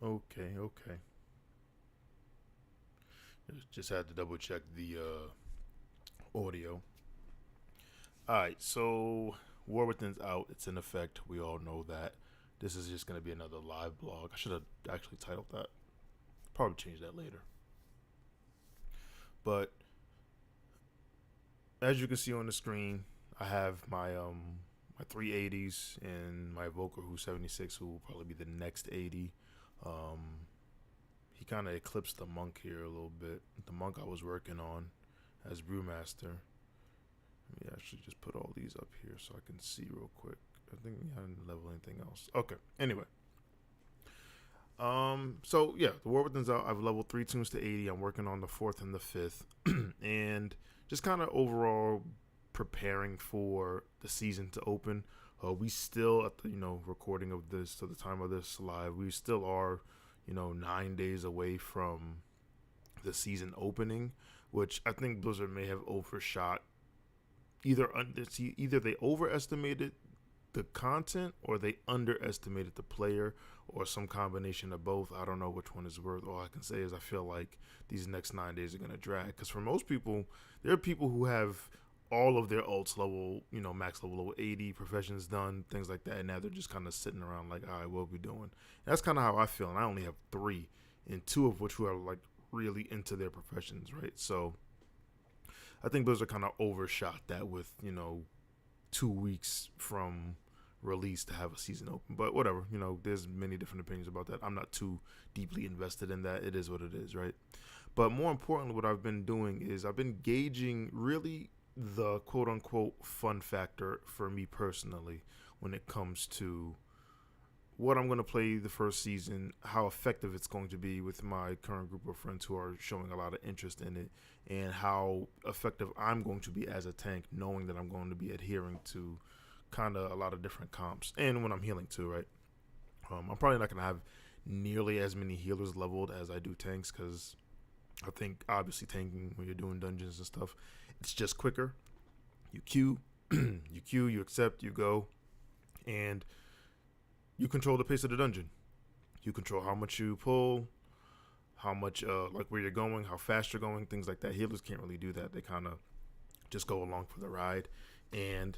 Okay. Just had to double check the audio. All right, so War Within's out. It's in effect. We all know that. This is just going to be another live blog. I should have actually titled that. Probably change that later. But as you can see on the screen, I have my 380s and my Evoker who's 76, who will probably be the next 80. Um, he kind of eclipsed the Monk here a little bit. The Monk I was working on as Brewmaster. Let me actually just put all these up here so I can see real quick. I think I didn't level anything else. Okay. Anyway. So yeah, the War Within's out. I've leveled 3 tunes to 80. I'm working on the fourth and the fifth. And just kind of overall preparing for the season to open. We still at the recording of this, to the time of this live, we still are 9 days away from the season opening, which I think Blizzard may have overshot. Either they overestimated the content or they underestimated the player or some combination of both. I don't know which one is worth. All I can say is I feel like these next 9 days are going to drag, because for most people, there are people who have all of their ults level, max level 80, professions done, things like that, and now they're just kind of sitting around like, all right, what are we doing? And that's kind of how I feel, and I only have 3, and 2 of which who are like really into their professions, right? So I think Blizzard kind of overshot that with 2 weeks from release to have a season open. But whatever, there's many different opinions about that. I'm not too deeply invested in that. It is what it is, right? But more importantly, what I've been doing is I've been gauging really the quote unquote fun factor for me personally when it comes to what I'm going to play the first season, how effective it's going to be with my current group of friends who are showing a lot of interest in it, and how effective I'm going to be as a tank, knowing that I'm going to be adhering to kind of a lot of different comps, and when I'm healing too, right? I'm probably not going to have nearly as many healers leveled as I do tanks, because I think obviously tanking when you're doing dungeons and stuff, it's just quicker. You queue, you accept, you go, and you control the pace of the dungeon. You control how much you pull, how much, like where you're going, how fast you're going, things like that. Healers can't really do that. They kind of just go along for the ride, and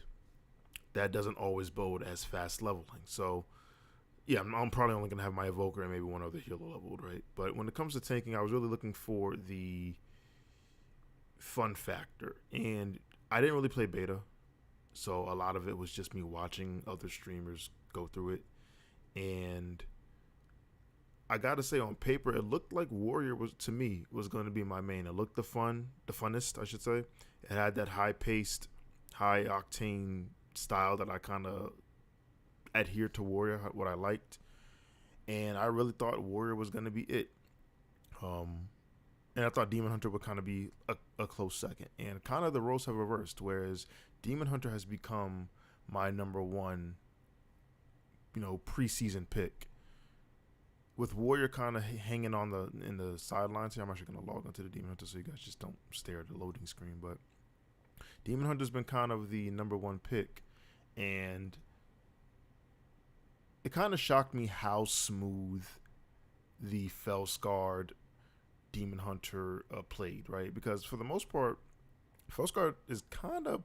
that doesn't always bode as fast leveling. So, yeah, I'm probably only going to have my Evoker and maybe one other healer leveled, right? But when it comes to tanking, I was really looking for the fun factor. And I didn't really play beta, so a lot of it was just me watching other streamers go through it. And I gotta say, on paper, it looked like Warrior was, to me, was going to be my main. It looked the funnest, I should say. It had that high-paced, high-octane style that I kind of adhered to Warrior, what I liked, and I really thought Warrior was going to be it. And I thought Demon Hunter would kind of be a close second, and kind of the roles have reversed, whereas Demon Hunter has become my number one, preseason pick, with Warrior kind of hanging on in the sidelines here. I'm actually going to log into the Demon Hunter so you guys just don't stare at the loading screen, but Demon Hunter's been kind of the number one pick, and it kind of shocked me how smooth the Felscarred Demon Hunter played, right? Because for the most part, Felscarred is kind of,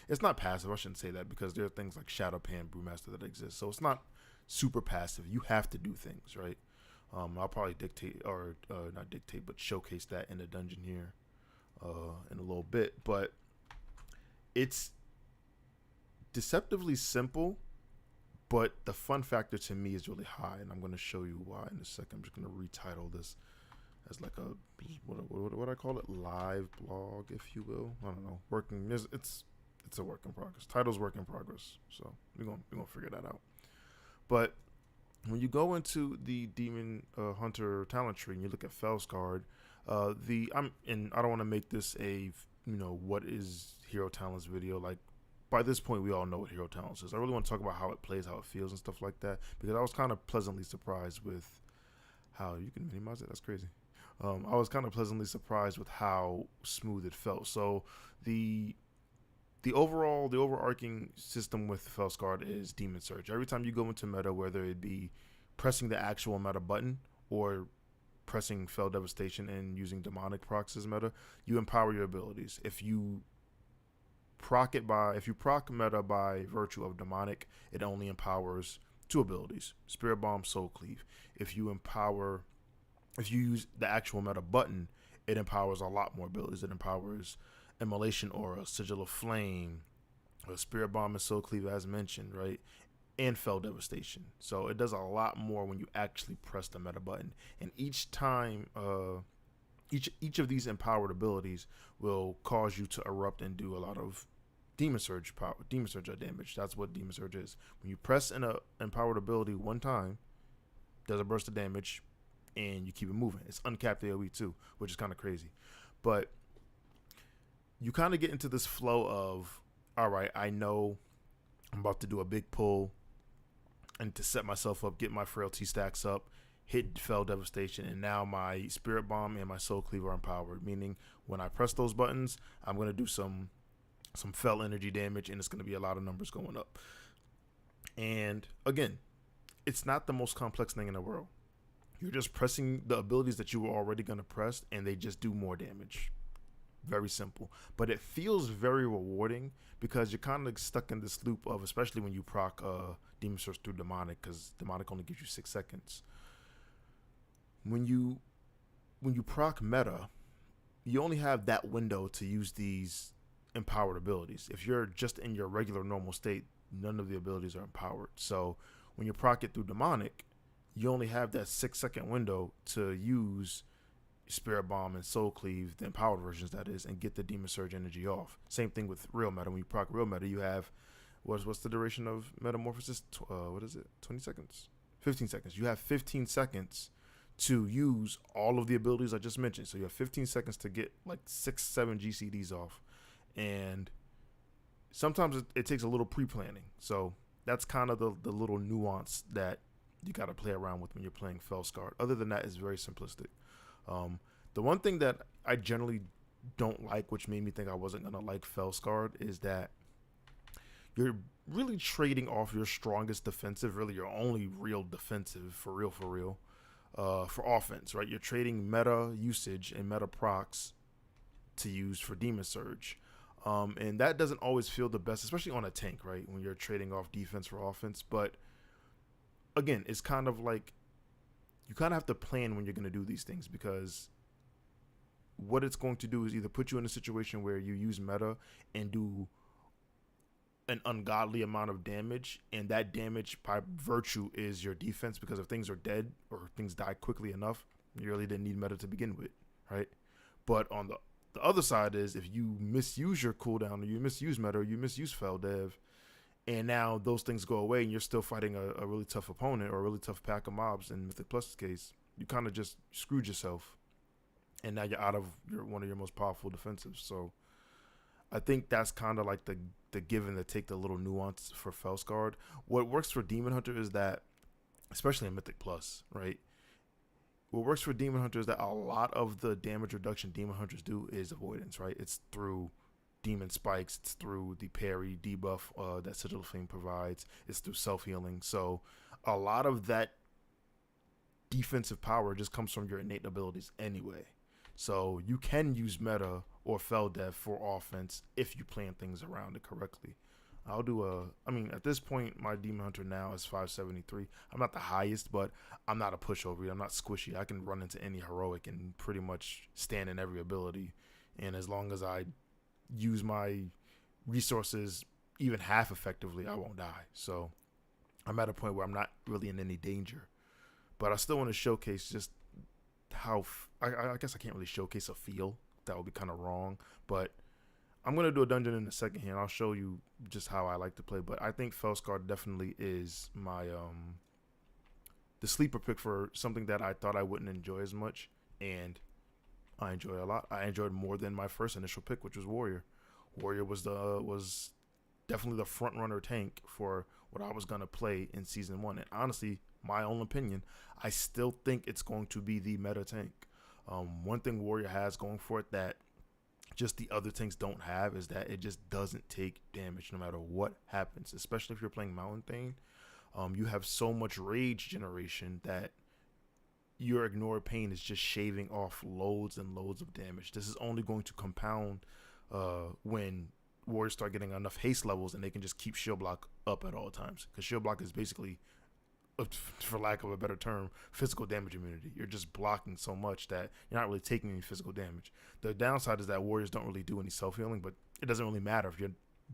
it's not passive. I shouldn't say that, because there are things like Shadow Pan Brewmaster that exist, so it's not super passive. You have to do things, right? I'll probably dictate, or not dictate, but showcase that in the dungeon here in a little bit. But it's deceptively simple, but the fun factor to me is really high, and I'm going to show you why in a second. I'm just going to retitle this as like a, what I call it, live blog, if you will. I don't know. It's a work in progress. Title's work in progress, so we're gonna figure that out. But when you go into the Demon Hunter talent tree and you look at Felscarred, I don't want to make this a what is hero talents video. Like, by this point we all know what hero talents is. I really want to talk about how it plays, how it feels, and stuff like that, because I was kind of pleasantly surprised with how you can minimize it. That's crazy. I was kind of pleasantly surprised with how smooth it felt. So the overarching system with Felscarred is Demon Search. Every time you go into meta, whether it be pressing the actual meta button or pressing Fell Devastation and using demonic procs as meta, you empower your abilities. If you proc meta by virtue of demonic, it only empowers two abilities: Spirit Bomb, Soul Cleave. If you use the actual meta button, it empowers a lot more abilities. It empowers Immolation Aura, Sigil of Flame, Spirit Bomb, and Soul Cleave, as mentioned, right? And Fell Devastation. So it does a lot more when you actually press the meta button. And each time, each of these empowered abilities will cause you to erupt and do a lot of Demon Surge damage. That's what Demon Surge is. When you press an empowered ability one time, does a burst of damage, and you keep it moving. It's uncapped AoE too, which is kind of crazy. But you kind of get into this flow of, all right, I know I'm about to do a big pull and to set myself up, get my frailty stacks up, hit Fell Devastation, and now my Spirit Bomb and my Soul Cleave are empowered, meaning when I press those buttons, I'm going to do some Fell energy damage, and it's going to be a lot of numbers going up. And again, it's not the most complex thing in the world. You're just pressing the abilities that you were already going to press, and they just do more damage. Very simple. But it feels very rewarding because you're kind of stuck in this loop of, especially when you proc Demon Surge through Demonic, because Demonic only gives you 6 seconds. When you proc meta, you only have that window to use these empowered abilities. If you're just in your regular normal state, none of the abilities are empowered. So when you proc it through Demonic, you only have that 6-second window to use Spirit Bomb and Soul Cleave, the empowered versions that is, and get the Demon Surge energy off. Same thing with real meta. When you proc real meta, you have what's the duration of Metamorphosis? What is it? 20 seconds? 15 seconds. You have 15 seconds to use all of the abilities I just mentioned. So you have 15 seconds to get like 6-7 GCDs off. And sometimes it takes a little pre-planning. So that's kind of the little nuance that you got to play around with when you're playing Fellscarred. Other than that, it's very simplistic. The one thing that I generally don't like, which made me think I wasn't going to like Fellscarred, is that you're really trading off your strongest defensive, really your only real defensive, for real, for offense, right? You're trading meta usage and meta procs to use for Demon Surge. And that doesn't always feel the best, especially on a tank, right? When you're trading off defense for offense. But again, it's kind of like you kind of have to plan when you're going to do these things, because what it's going to do is either put you in a situation where you use meta and do an ungodly amount of damage, and that damage by virtue is your defense, because if things are dead or things die quickly enough, you really didn't need meta to begin with, right? But on the other side is, if you misuse your cooldown, or you misuse meta, or you misuse Fell Dev, and now those things go away and you're still fighting a really tough opponent or a really tough pack of mobs, in Mythic Plus's case, you kind of just screwed yourself. And now you're out of one of your most powerful defensives. So I think that's kind of like the give and the take, the little nuance for Fellscarred. What works for Demon Hunter is that, especially in Mythic Plus, right? What works for Demon Hunter is that a lot of the damage reduction Demon Hunters do is avoidance, right? It's through Demon Spikes, it's through the parry debuff that Sigil of Flame provides, it's through self-healing. So a lot of that defensive power just comes from your innate abilities anyway. So you can use meta or Fell Dev for offense if you plan things around it correctly. At this point, my Demon Hunter now is 573. I'm not the highest, but I'm not a pushover. I'm not squishy. I can run into any heroic and pretty much stand in every ability. And as long as I use my resources even half effectively, I won't die. So I'm at a point where I'm not really in any danger. But I still want to showcase just how I guess I can't really showcase a feel. That would be kind of wrong. But I'm going to do a dungeon in a second here, and I'll show you just how I like to play. But I think Fellscarred definitely is my the sleeper pick for something that I thought I wouldn't enjoy as much, and I enjoy a lot. I enjoyed more than my first initial pick, which was Warrior. Warrior was definitely the front runner tank for what I was going to play in Season 1. And honestly, my own opinion, I still think it's going to be the meta tank. One thing Warrior has going for it that just the other tanks don't have is that it just doesn't take damage no matter what happens, especially if you're playing Mountain Thane. You have so much rage generation that your ignore pain is just shaving off loads and loads of damage. This is only going to compound when warriors start getting enough haste levels and they can just keep shield block up at all times. Because shield block is basically, for lack of a better term, physical damage immunity. You're just blocking so much that you're not really taking any physical damage. The downside is that warriors don't really do any self-healing, but it doesn't really matter if you're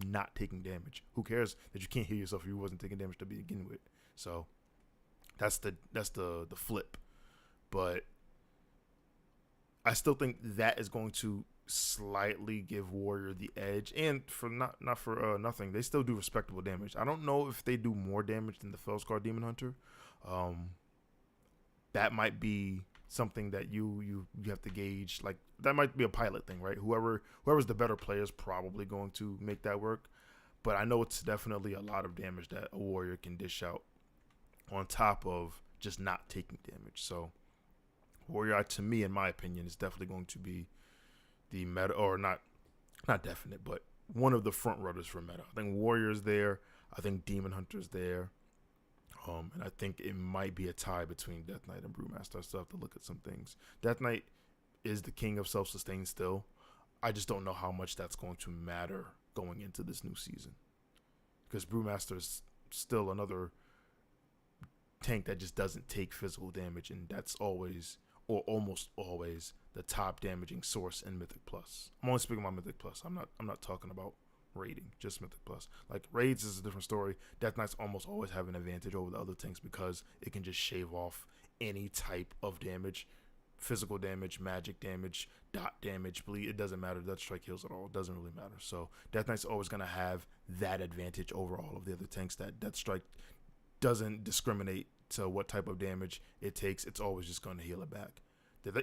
not taking damage. Who cares that you can't heal yourself if you wasn't taking damage to begin with? So that's the flip. But I still think that is going to slightly give Warrior the edge, and for not for nothing, they still do respectable damage. I don't know if they do more damage than the Felscar Demon Hunter. That might be something that you have to gauge. Like, that might be a pilot thing, right? Whoever's the better player is probably going to make that work. But I know it's definitely a lot of damage that a Warrior can dish out on top of just not taking damage. So Warrior, to me, in my opinion, is definitely going to be the meta, or not definite, but one of the front runners for meta. I think Warrior's there. I think Demon Hunter's there. And I think it might be a tie between Death Knight and Brewmaster. I still have to look at some things. Death Knight is the king of self-sustain still. I just don't know how much that's going to matter going into this new season. Because Brewmaster is still another tank that just doesn't take physical damage, and that's always, or almost always, the top damaging source in Mythic Plus. I'm only speaking about Mythic Plus. I'm not talking about raiding, just Mythic Plus. Like, raids is a different story. Death Knights almost always have an advantage over the other tanks because it can just shave off any type of damage. Physical damage, magic damage, dot damage, bleed. It doesn't matter. Death Strike heals at all. It doesn't really matter. So Death Knight's always going to have that advantage over all of the other tanks. That Death Strike doesn't discriminate to what type of damage it takes. It's always just going to heal it back.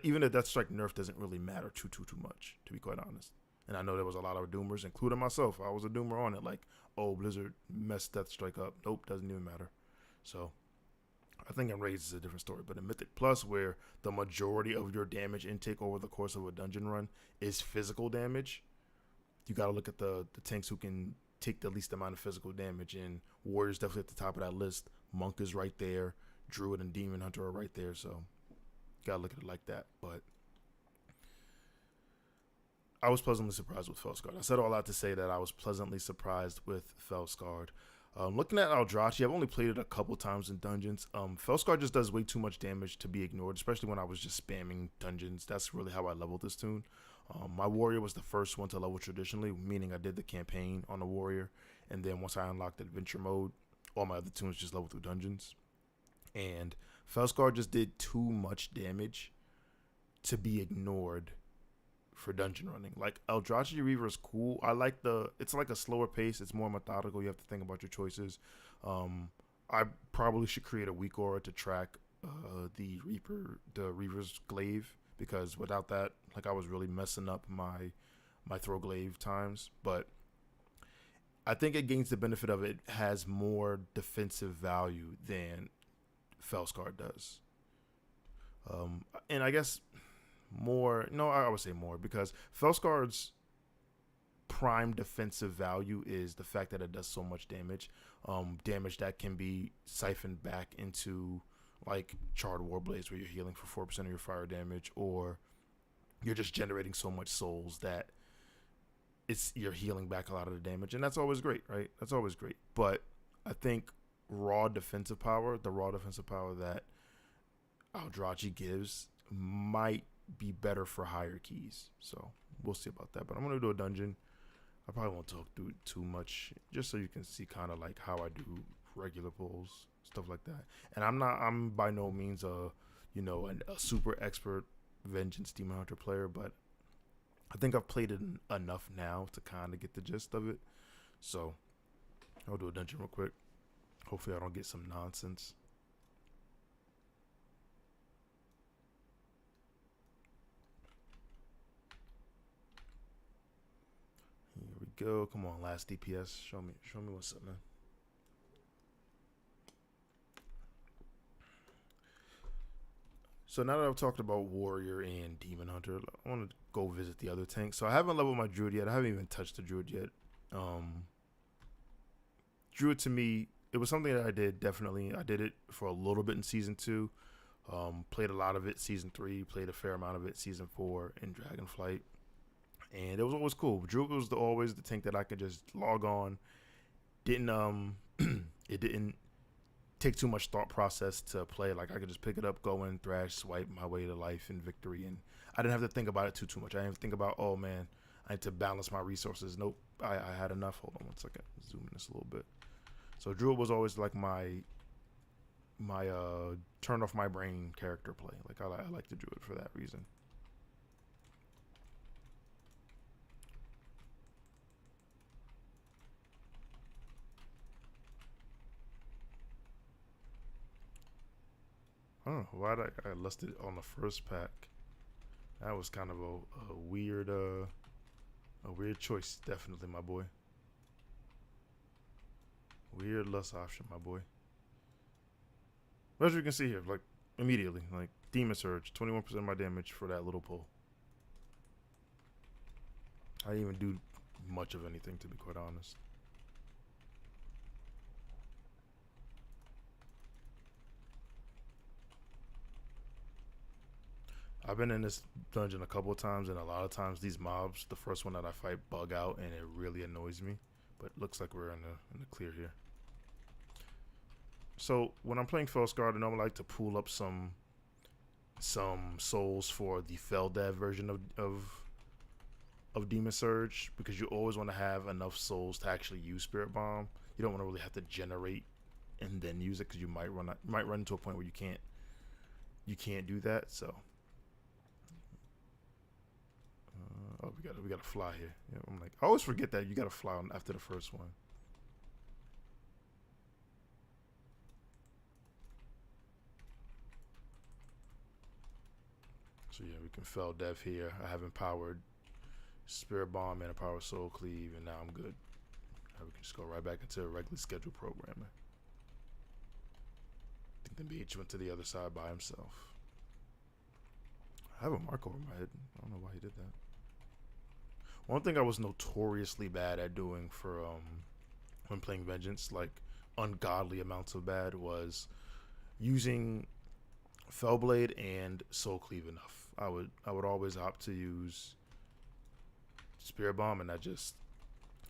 Even the Death Strike nerf doesn't really matter too much, to be quite honest. And I know there was a lot of doomers, including myself. I was a doomer on it, like, oh, Blizzard messed Death Strike up. Nope, doesn't even matter. So I think in raids is a different story. But in Mythic Plus, where the majority of your damage intake over the course of a dungeon run is physical damage, you got to look at the tanks who can take the least amount of physical damage. And Warrior's definitely at the top of that list. Monk is right there. Druid and Demon Hunter are right there. So gotta look at it like that. But I was pleasantly surprised with Felscar. I said all that to say that I was pleasantly surprised with Felscar. Looking at Eldrachi, I've only played it a couple times in dungeons. Felscar just does way too much damage to be ignored, especially when I was just spamming dungeons. That's really how I leveled this tune. My Warrior was the first one to level traditionally, meaning I did the campaign on the Warrior, and then once I unlocked adventure mode, all my other tunes just leveled through dungeons. And Felscar just did too much damage to be ignored for dungeon running. Like, Eldrachi Reaver is cool. I like it's like a slower pace. It's more methodical. You have to think about your choices. I probably should create a weak aura to track the Reaver's glaive, because without that, like, I was really messing up my throw glaive times. But I think it gains the benefit of it has more defensive value than Felscar does. And I guess more, no, I would say more, because Felscar's prime defensive value is the fact that it does so much damage. Damage that can be siphoned back into, like, Charred Warblades, where you're healing for 4% of your fire damage, or you're just generating so much souls that you're healing back a lot of the damage, and that's always great, right? That's always great. But I think the raw defensive power that Eldrachi gives might be better for higher keys. So we'll see about that. But I'm gonna do a dungeon. I probably won't talk through it too much, just so you can see kind of like how I do regular pulls, stuff like that. And I'm by no means a super expert Vengeance Demon Hunter player, but I think I've played it enough now to kind of get the gist of it. So I'll do a dungeon real quick. Hopefully I don't get some nonsense. Here we go. Come on, last DPS. Show me what's up, man. So now that I've talked about Warrior and Demon Hunter, I want to go visit the other tanks. So I haven't leveled my Druid yet. I haven't even touched the Druid yet. Druid, to me, it was something that I did, definitely. I did it for a little bit in Season 2. Played a lot of it season 3. Played a fair amount of it season 4 in Dragonflight, and it was always cool. Druid was always the tank that I could just log on. Didn't it didn't take too much thought process to play. Like I could just pick it up, go in, thrash, swipe my way to life and victory, and I didn't have to think about it too much. I didn't think about, oh man, I need to balance my resources. Nope, I had enough. Hold on one second, zoom in this a little bit. So Druid was always like my turn off my brain character play. Like I like to Druid for that reason. I don't know why I listed on the first pack. That was kind of a weird choice, definitely, my boy. Weird lust option, my boy. But as you can see here, like immediately, like Demon Surge, 21% of my damage for that little pull. I didn't even do much of anything, to be quite honest. I've been in this dungeon a couple of times, and a lot of times these mobs, the first one that I fight, bug out, and it really annoys me. But it looks like we're in the clear here. So when I'm playing Fellsguard, I normally like to pool up some souls for the Feldev version of Demon Surge, because you always want to have enough souls to actually use Spirit Bomb. You don't want to really have to generate and then use it, because you might run into a point where you can't do that. So oh, we got to fly here. Yeah, I'm like, I always forget that you got to fly on after the first one. So yeah, we can fell dev here. I have empowered Spirit Bomb and a Power Soul Cleave, and now I'm good. Now we can just go right back into a regularly scheduled programming. I think the mage went to the other side by himself. I have a mark over my head. I don't know why he did that. One thing I was notoriously bad at doing for when playing Vengeance, like ungodly amounts of bad, was using Fellblade and Soul Cleave enough. I would always opt to use Spirit Bomb, and that just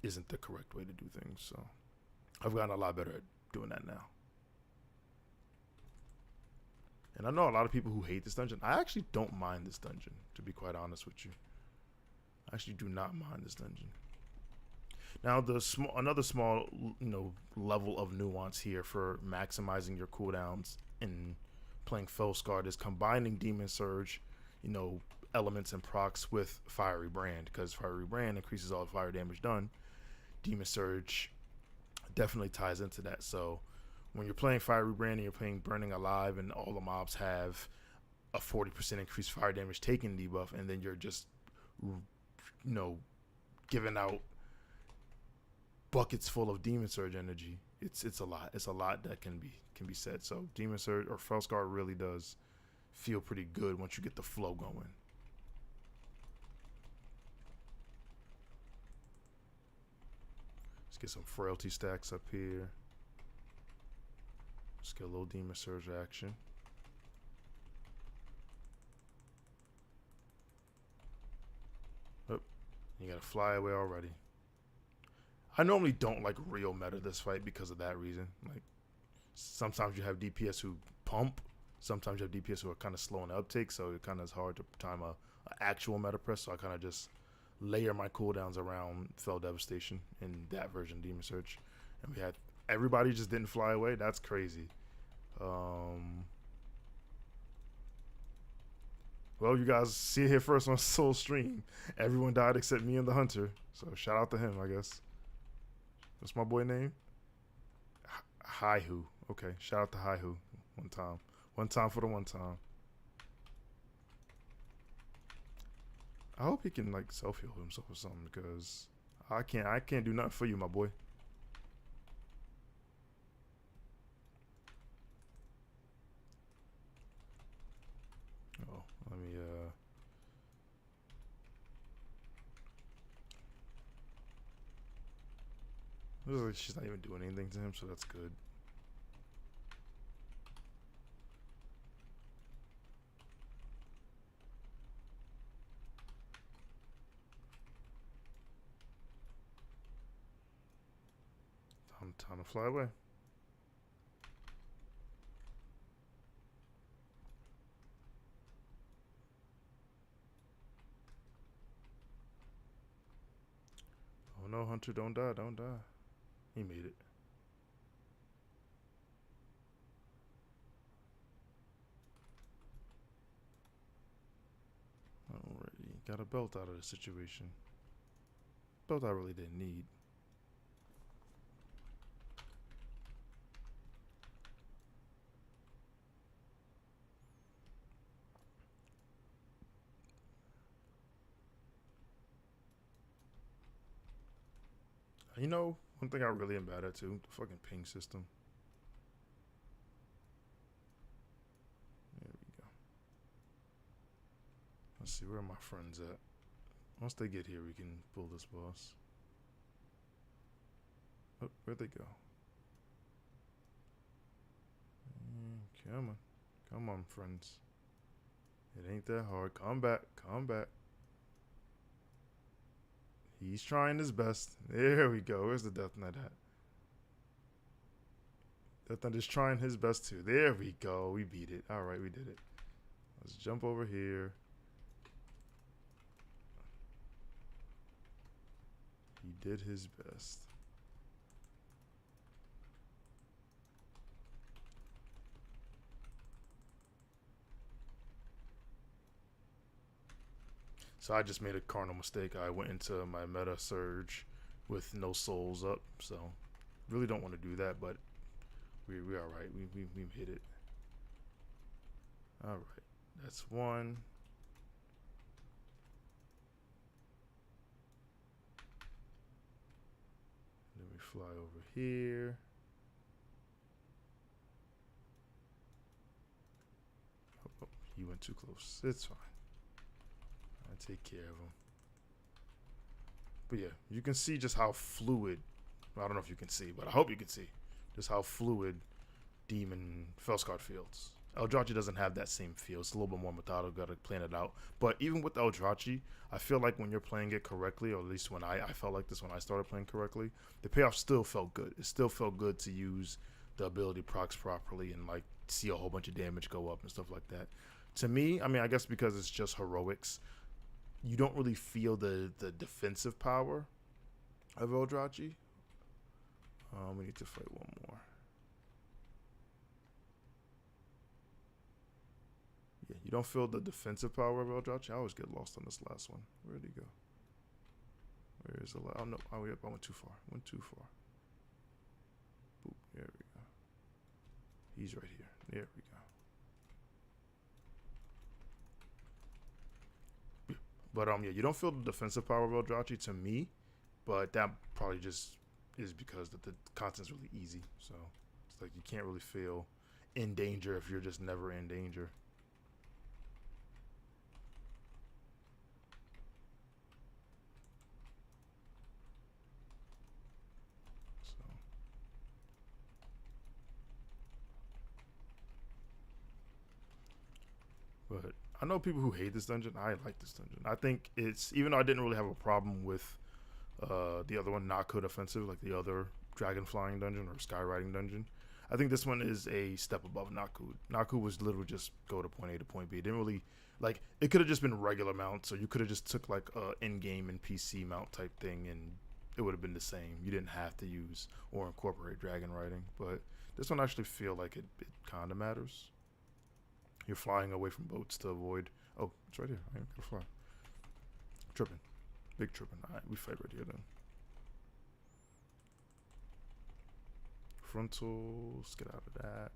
isn't the correct way to do things. So I've gotten a lot better at doing that now. And I know a lot of people who hate this dungeon. I actually don't mind this dungeon, to be quite honest with you. I actually do not mind this dungeon. Now, another small, level of nuance here for maximizing your cooldowns in playing Fellsguard is combining Demon Surge, elements and procs with Fiery Brand, because Fiery Brand increases all the fire damage done. Demon Surge definitely ties into that. So when you're playing Fiery Brand and you're playing Burning Alive, and all the mobs have a 40% increased fire damage taken debuff, and then you're just giving out buckets full of Demon Surge energy, it's a lot. It's a lot that can be said. So Demon Surge or Fellsguard really does feel pretty good once you get the flow going. Let's get some frailty stacks up here. Let's get a little Demon Surge action. Oh, you gotta fly away already. I normally don't like real meta this fight because of that reason. Like, sometimes you have DPS who pump, sometimes you have DPS who are kind of slow in the uptake, so it kind of is hard to time a actual meta press. So I kind of just layer my cooldowns around Fell Devastation in that version of Demon Surge. And we had everybody just didn't fly away. That's crazy. Well, you guys see it here first on Soul Stream. Everyone died except me and the Hunter. So shout out to him, I guess. What's my boy name? Hi-Hu. Okay, shout out to Hi-Hu. One time. One time for the one time. I hope he can like self-heal himself or something, because I can't do nothing for you, my boy. Oh, let me looks like she's not even doing anything to him, so that's good. Time to fly away. Oh no, Hunter, don't die, don't die. He made it. Alrighty, got a belt out of the situation. Belt I really didn't need. You know, one thing I really am bad at too, the fucking ping system. There we go. Let's see, where are my friends at? Once they get here, we can pull this boss. Oh, where'd they go? Come on. Come on, friends. It ain't that hard. Come back. Come back. He's trying his best. There we go. Where's the Death Knight at? Death Knight is trying his best too. There we go. We beat it. Alright, we did it. Let's jump over here. He did his best. So I just made a cardinal mistake. I went into my meta surge with no souls up. So really don't want to do that, but we all right. We hit it. All right, that's one. Then we fly over here. Oh, he went too close. It's fine. I take care of him. But yeah, you can see just how fluid. I don't know if you can see, but I hope you can see just how fluid Demon Felskar feels. Eldrazi doesn't have that same feel. It's a little bit more methodical, got to plan it out. But even with Eldrazi, I feel like when you're playing it correctly, or at least when I felt like this when I started playing correctly, the payoff still felt good. It still felt good to use the ability procs properly and like see a whole bunch of damage go up and stuff like that. To me, I mean, I guess because it's just heroics, you don't really feel the defensive power of Eldrazi. We need to fight one more. Yeah, you don't feel the defensive power of Eldrazi. I always get lost on this last one. Where'd he go? Where is the last? Oh, no. Oh, yep, I went too far. Went too far. Boop. There we go. He's right here. There we go. But yeah, you don't feel the defensive power of Eldrazi to me, but that probably just is because the content's really easy. So it's like you can't really feel in danger if you're just never in danger. So but I know people who hate this dungeon. I like this dungeon. I think it's, even though I didn't really have a problem with the other one, not code offensive, like the other dragon flying dungeon or skywriting dungeon, I think this one is a step above Nakud. Nakud was literally just go to point A to point B. It didn't really, like, it could have just been regular mount, so you could have just took like a in-game and PC mount type thing and it would have been the same. You didn't have to use or incorporate dragon riding, but this one actually feel like it kind of matters. You're flying away from boats to avoid. Oh, it's right here. I ain't gonna fly. Tripping. Big tripping. Alright, we fight right here then. Frontals. Get out of that.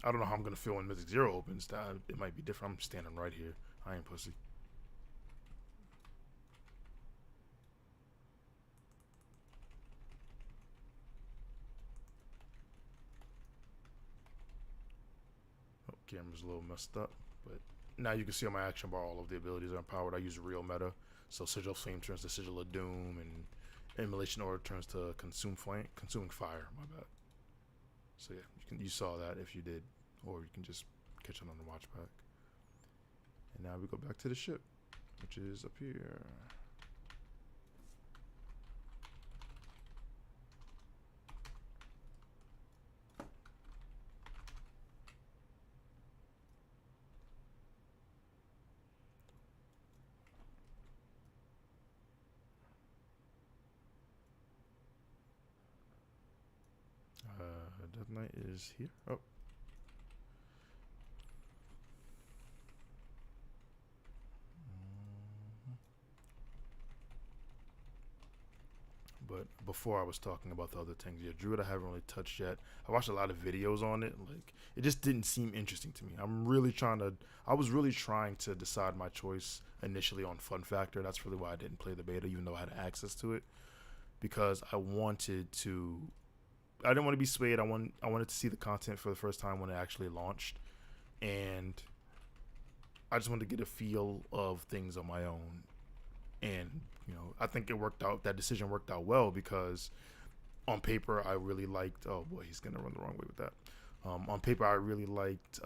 I don't know how I'm gonna feel when Mythic Zero opens. It might be different. I'm standing right here. I ain't pussy. Oh, camera's a little messed up, but now you can see on my action bar all of the abilities are empowered. I use real meta, so Sigil of Flame turns to Sigil of Doom, and Immolation Order turns to Consuming Fire. My bad. So yeah, you saw that if you did, or you can just catch it on the watch back. And now we go back to the ship, which is up here. Death Knight is here. Oh. But before I was talking about the other things, yeah, Druid I haven't really touched yet. I watched a lot of videos on it. Like, it just didn't seem interesting to me. I was really trying to decide my choice initially on Fun Factor. That's really why I didn't play the beta, even though I had access to it. Because I didn't want to be swayed. I wanted to see the content for the first time when it actually launched. And I just wanted to get a feel of things on my own. And, I think it worked out. That decision worked out well because on paper, I really liked. Oh boy, he's gonna run the wrong way with that. On paper, I really liked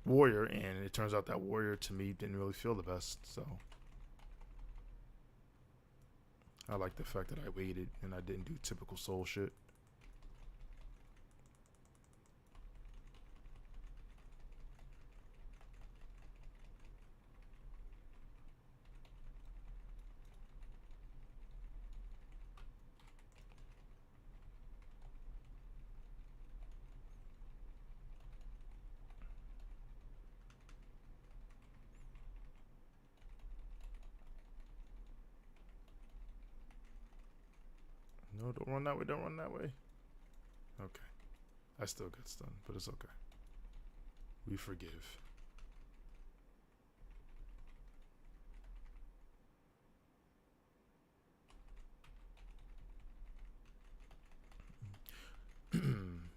Warrior, and it turns out that Warrior to me didn't really feel the best. So I like the fact that I waited and I didn't do typical Soul shit. No, don't run that way. Don't run that way. Okay. I still get stunned, but it's okay. We forgive.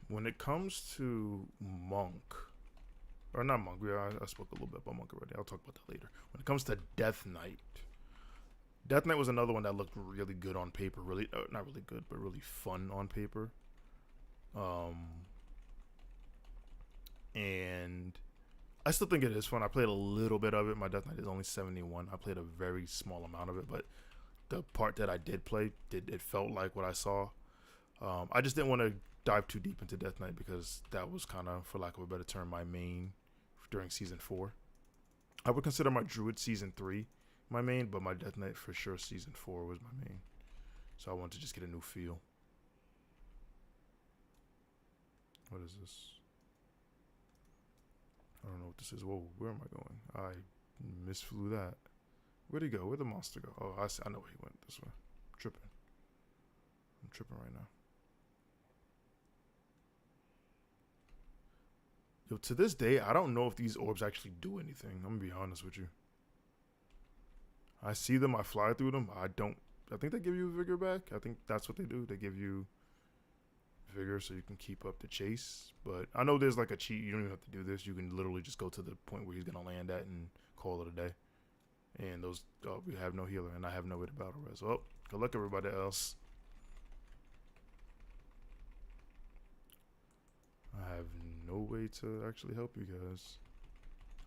When it comes to Monk, or not Monk, I spoke a little bit about Monk already. I'll talk about that later. When it comes to Death Knight was another one that looked really good on paper. Really, not really good, but really fun on paper. And I still think it is fun. I played a little bit of it. My Death Knight is only 71. I played a very small amount of it, but the part that I did play, it felt like what I saw. I just didn't want to dive too deep into Death Knight because that was kind of, for lack of a better term, my main during Season 4. I would consider my Druid Season 3 my main, but my Death Knight for sure Season 4 was my main. So I wanted to just get a new feel. What is this? I don't know what this is. Whoa, where am I going? I misflew that. Where'd he go? Where'd the monster go? Oh, I know where he went. This way. I'm tripping right now. Yo, to this day, I don't know if these orbs actually do anything. I'm gonna be honest with you. I see them, I fly through them. I think they give you vigor back. I think that's what they do. They give you vigor so you can keep up the chase. But I know there's like a cheat. You don't even have to do this. You can literally just go to the point where he's gonna land at and call it a day. And those, we have no healer, and I have no way to battle res. Well, good luck everybody else. I have no way to actually help you guys.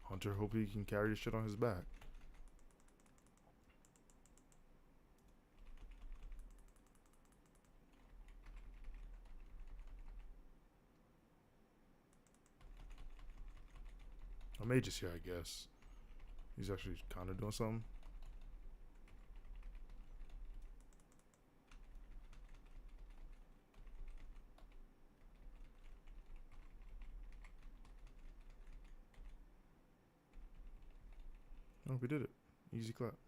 Hunter, hope he can carry the shit on his back. A mage is here, I guess. He's actually kind of doing something. Oh, we did it. Easy clap.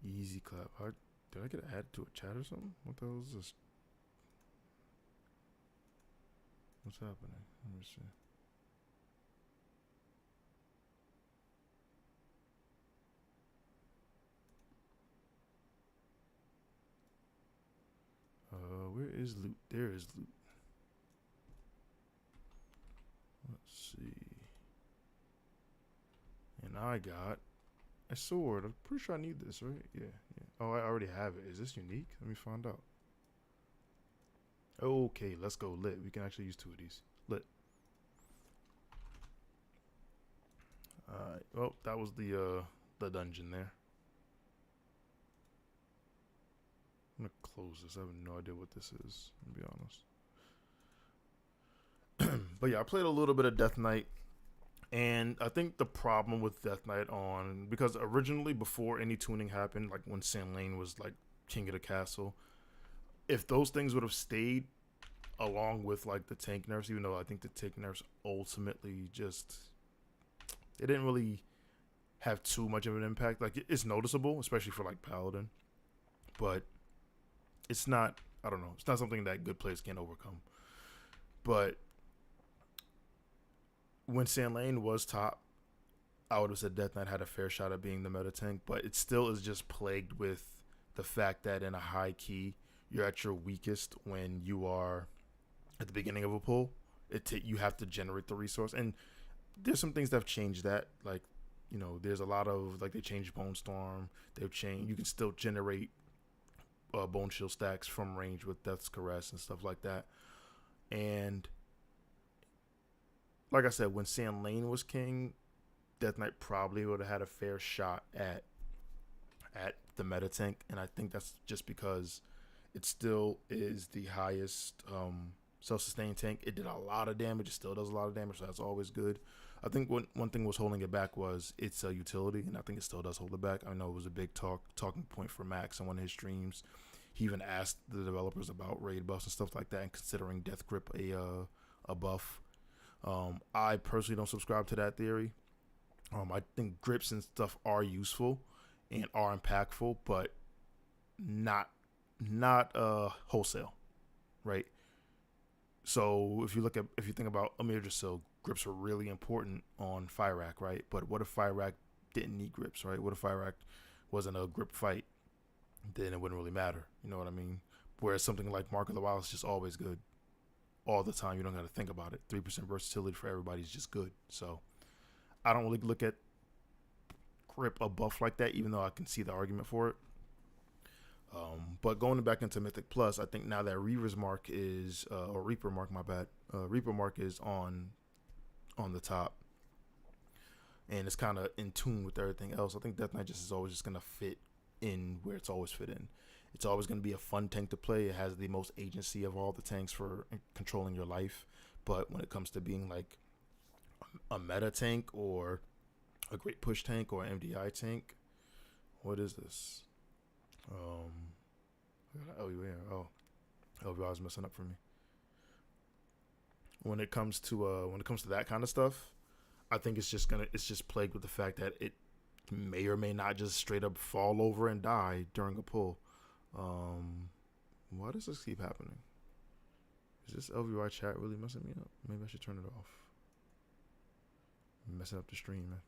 Easy clap. Did I get added to a chat or something? What the hell is this? What's happening? Let me see. Where is loot? There is loot. Let's see. And I got a sword. I'm pretty sure I need this, right? Yeah. Oh, I already have it. Is this unique? Let me find out. Okay, let's go lit. We can actually use 2 of these. Lit. Alright. Well, that was the dungeon there. I'm gonna close this. I have no idea what this is, to be honest. But yeah, I played a little bit of Death Knight. And I think the problem with Death Knight on, because originally before any tuning happened, like when Sam Lane was like king of the castle, if those things would have stayed along with like the tank nerfs, even though I think the tank nerfs ultimately just it didn't really have too much of an impact. Like it's noticeable, especially for like Paladin, but it's not. I don't know. It's not something that good players can overcome. But when Sam Lane was top, I would have said Death Knight had a fair shot at being the meta tank, but it still is just plagued with the fact that in a high key, you're at your weakest when you are at the beginning of a pull. You have to generate the resource, and there's some things that have changed that. Like, there's a lot of like they changed Bone Storm. They've changed. You can still generate Bone Shield stacks from range with Death's Caress and stuff like that. And like I said, when Sam Lane was king, Death Knight probably would have had a fair shot at the meta tank, and I think that's just because it still is the highest self-sustained tank. It did a lot of damage. It still does a lot of damage, so that's always good. I think one thing was holding it back was its utility, and I think it still does hold it back. I know it was a big talking point for Max on one of his streams. He even asked the developers about raid buffs and stuff like that, and considering Death Grip a buff. I personally don't subscribe to that theory. I think grips and stuff are useful and are impactful, but not wholesale, right? So if you think about Amir Drasil, grips are really important on Fire Rack, right? But what if Fire Rack didn't need grips, right? What if Fire Rack wasn't a grip fight? Then it wouldn't really matter. You know what I mean? Whereas something like Mark of the Wild is just always good. All the time. You don't got to think about it. 3% versatility for everybody is just good. So I don't really look at grip a buff like that, even though I can see the argument for it. But going back into Mythic Plus, I think now that Reaper's Mark is, or Reaper Mark, my bad, Reaper Mark is on the top, and it's kind of in tune with everything else. I think Death Knight just is always just gonna fit in where it's always fit in. It's always gonna be a fun tank to play. It has the most agency of all the tanks for controlling your life. But when it comes to being like a meta tank or a great push tank or an MDI tank, what is this? Oh, LVR is messing up for me. When it comes to that kind of stuff, I think it's just plagued with the fact that it may or may not just straight up fall over and die during a pull. Why does this keep happening? Is this LVR chat really messing me up? Maybe I should turn it off. I'm messing up the stream, man.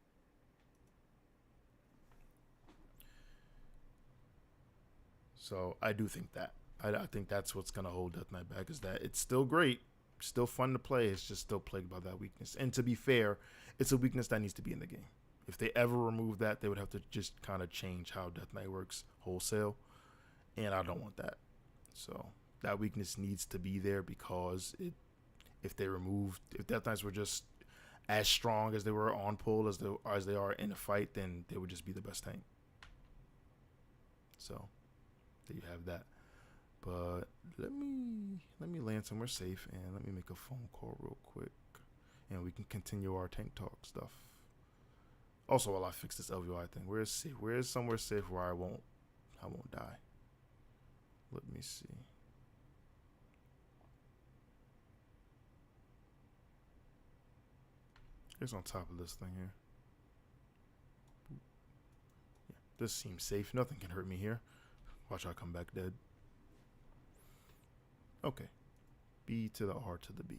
So I do think that. I think that's what's going to hold Death Knight back, is that it's still great, still fun to play. It's just still plagued by that weakness. And to be fair, it's a weakness that needs to be in the game. If they ever remove that, they would have to just kind of change how Death Knight works wholesale. And I don't want that. So that weakness needs to be there, because if Death Knights were just as strong as they were on pull as they are in a fight, then they would just be the best tank. So there you have that. But let me land somewhere safe, and let me make a phone call real quick, and we can continue our tank talk stuff. Also, while I fix this LVI thing, where is safe? Where is somewhere safe where I won't die? Let me see. It's on top of this thing here. Yeah, this seems safe. Nothing can hurt me here. Watch I come back dead. Okay. B to the R to the B.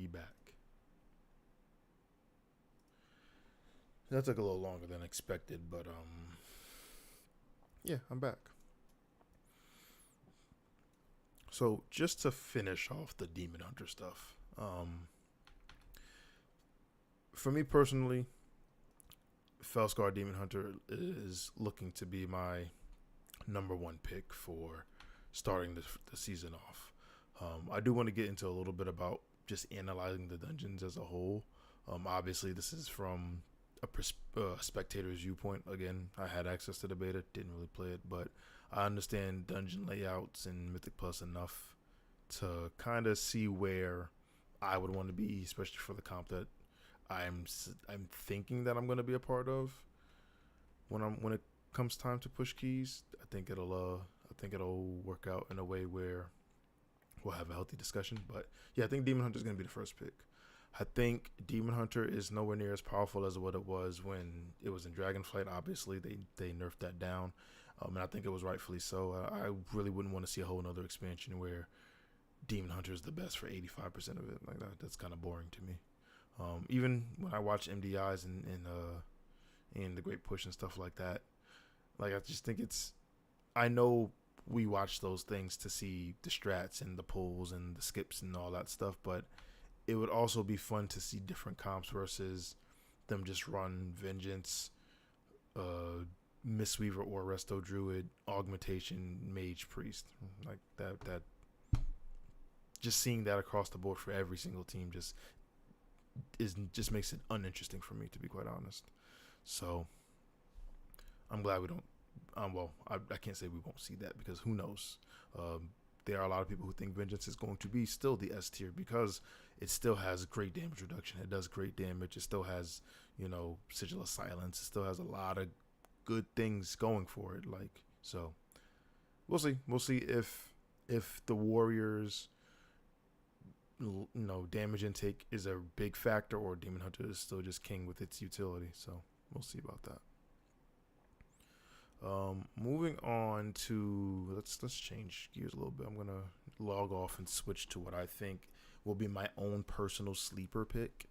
be back. That took a little longer than expected, but yeah, I'm back. So just to finish off the Demon Hunter stuff, for me personally, Felscar Demon Hunter is looking to be my number one pick for starting the season off. I do want to get into a little bit about just analyzing the dungeons as a whole. Obviously, this is from a spectator's viewpoint. Again, I had access to the beta, didn't really play it, but I understand dungeon layouts in Mythic Plus enough to kind of see where I would want to be, especially for the comp that I'm thinking that I'm going to be a part of when it comes time to push keys. I think it'll work out in a way where we'll have a healthy discussion. But yeah, I think Demon Hunter is going to be the first pick. I think Demon Hunter is nowhere near as powerful as what it was when it was in Dragonflight. Obviously, they nerfed that down, and I think it was rightfully so. I really wouldn't want to see a whole another expansion where Demon Hunter is the best for 85% of it. Like that, that's kind of boring to me. Even when I watch MDIs and the Great Push and stuff like that, like I just think I know we watch those things to see the strats and the pulls and the skips and all that stuff, but it would also be fun to see different comps versus them just run Vengeance, Mistweaver or Resto Druid, Augmentation, Mage, Priest. Like that just seeing that across the board for every single team just makes it uninteresting for me, to be quite honest. So I'm glad we don't. I can't say we won't see that, because who knows? There are a lot of people who think Vengeance is going to be still the S tier because it still has great damage reduction. It does great damage. It still has, Sigil of Silence. It still has a lot of good things going for it. Like, so we'll see. We'll see if the Warriors, damage intake is a big factor, or Demon Hunter is still just king with its utility. So we'll see about that. Moving on to let's change gears a little bit. I'm gonna log off and switch to what I think will be my own personal sleeper pick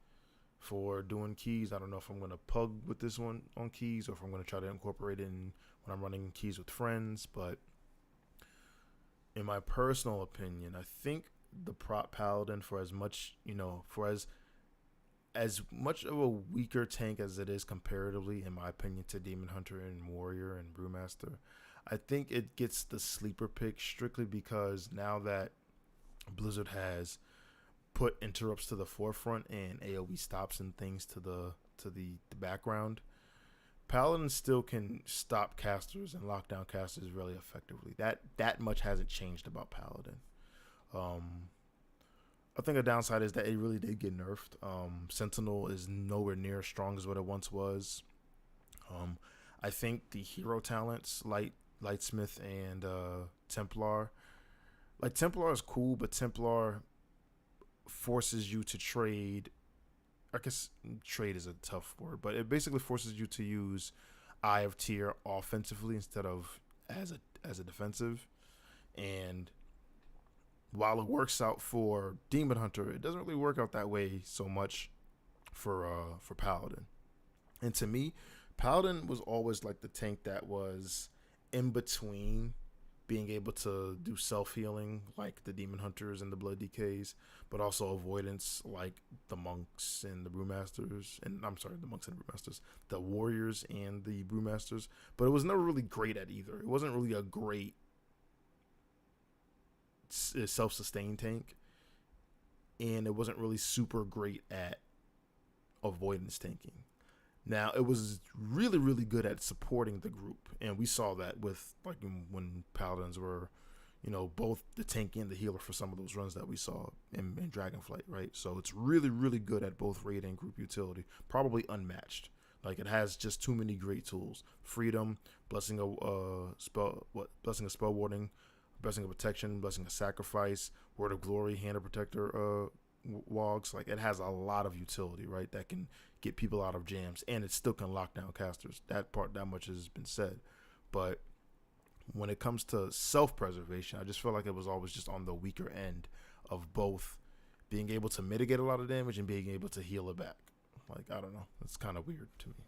for doing keys. I don't know if I'm gonna pug with this one on keys or if I'm gonna try to incorporate it in when I'm running keys with friends. But in my personal opinion, I think the prop paladin, for as much as much of a weaker tank as it is comparatively, in my opinion, to Demon Hunter and Warrior and Brewmaster, I think it gets the sleeper pick strictly because now that Blizzard has put interrupts to the forefront and AoE stops and things to the background, Paladin still can stop casters and lock down casters really effectively. That much hasn't changed about Paladin. I think a downside is that it really did get nerfed. Sentinel is nowhere near as strong as what it once was. I think the hero talents, Lightsmith and Templar, like Templar is cool, but Templar forces you to trade. I guess trade is a tough word, but it basically forces you to use Eye of Tyr offensively instead of as a defensive. And while it works out for Demon Hunter, it doesn't really work out that way so much for Paladin. And to me, Paladin was always like the tank that was in between being able to do self-healing like the Demon Hunters and the Blood DKs, but also avoidance like the Monks and the Brewmasters. And I'm sorry, the Monks and the Brewmasters, the Warriors and the Brewmasters. But it was never really great at either. It wasn't really a great self-sustained tank, and it wasn't really super great at avoidance tanking. Now, it was really, really good at supporting the group, and we saw that with like when Paladins were, both the tank and the healer for some of those runs that we saw in Dragonflight, right? So it's really, really good at both raid and group utility, probably unmatched. Like, it has just too many great tools: Freedom, Blessing of Spell Warding, Blessing of Protection, Blessing of Sacrifice, Word of Glory, Hand of Protector wogs. Like, it has a lot of utility, right? That can get people out of jams, and it still can lock down casters. That much has been said. But when it comes to self-preservation, I just feel like it was always just on the weaker end of both being able to mitigate a lot of damage and being able to heal it back. Like, I don't know. It's kind of weird to me.